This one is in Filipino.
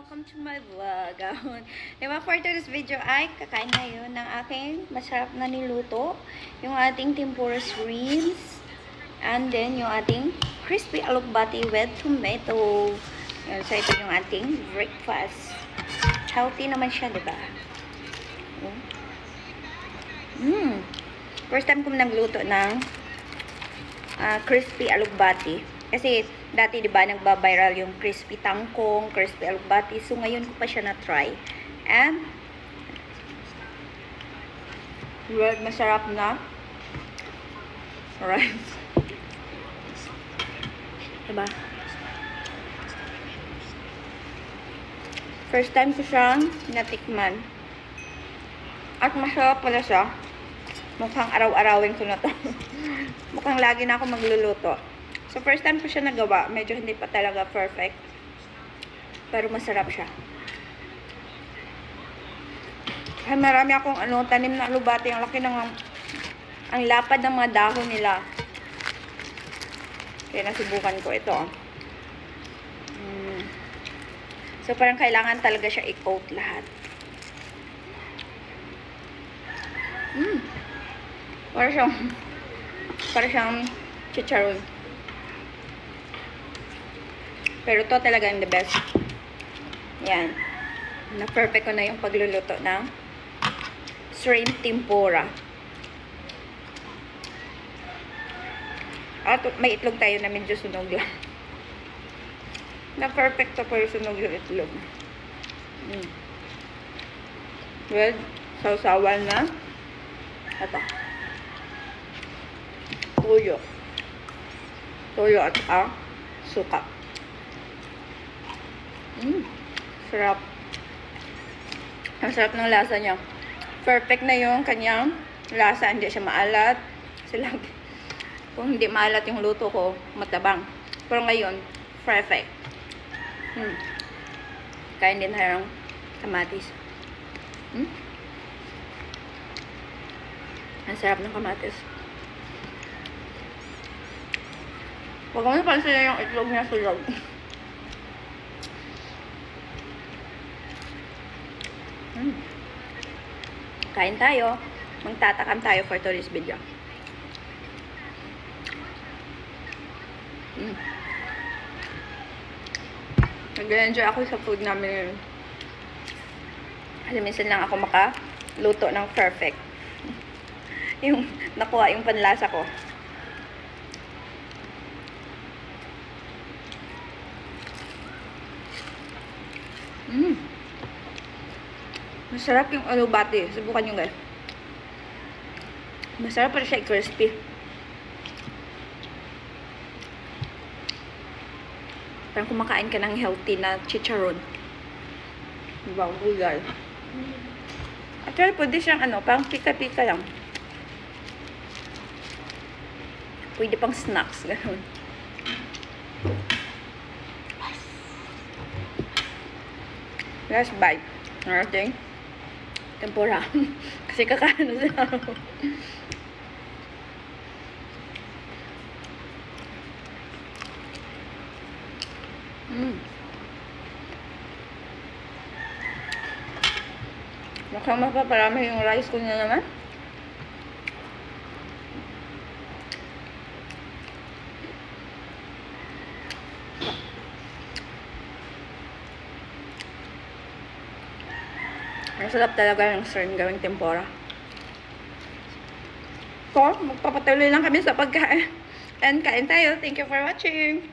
welcome to my vlog. Diba, for today's video ay kakain ngayon ng aking masarap na niluto. Yung ating tempura shrimps. And then, yung ating crispy alokbati with tomato. Yan, so, ito yung ating breakfast. Healthy naman siya, diba? First time ko nagluto ng crispy alokbati. Kasi, dati, di ba, nagba-viral yung crispy tangkong, crispy alokbati. So, ngayon ko pa siya na-try. And, well, masarap na rice. Diba? First time ko siyang natikman. At masarap pala siya. Mukhang araw-arawin ko na to. Mukhang lagi na ako magluluto. So, first time ko siya nagawa. Medyo hindi pa talaga perfect. Pero masarap siya. Kaya marami akong tanim na alubati. Ang laki ng ang lapad ng mga dahon nila. Kaya nasubukan ko ito. So, parang kailangan talaga siya i-coat lahat. Para siyang chicharon. Pero to talaga yung the best. Yan. Na-perfect ko na yung pagluluto ng shrimp tempura. At may itlog tayo na medyo sunog lang. Na-perfect to pero sunog yung itlog. Well, sausawan na. Ito. Toyo. Toyo at suka. Sarap. Ang sarap ng lasa niya. Perfect na yung kanyang lasa. Hindi siya maalat. Kung hindi maalat yung luto ko, matabang. Pero ngayon, perfect. Kain din tayo ng kamatis. Ang sarap ng kamatis. Huwag mo napansin yung itlog niya sulog. Kain tayo. Magtatakam tayo for today's video. Nag-enjoy ako sa food namin ngayon. Kasi minsan lang ako makaluto ng perfect. Yung nakuha yung panlasa ko. Masarap yung alubati. Subukan nyo guys. Masarap pa siya crispy. Parang kumakain ka ng healthy na chicharon. Diba? Gulay. Actually, pwede siyang parang pika-pika lang. Pwede pang snacks. Ganun. Last bite. Nating tempura. Kasi kakain na sila. Mukhang mapaparami yung rice ko na naman. Ang sarap talaga ng shrimp gawing tempura. So, magpapatuloy lang kami sa pagkain. And kain tayo. Thank you for watching.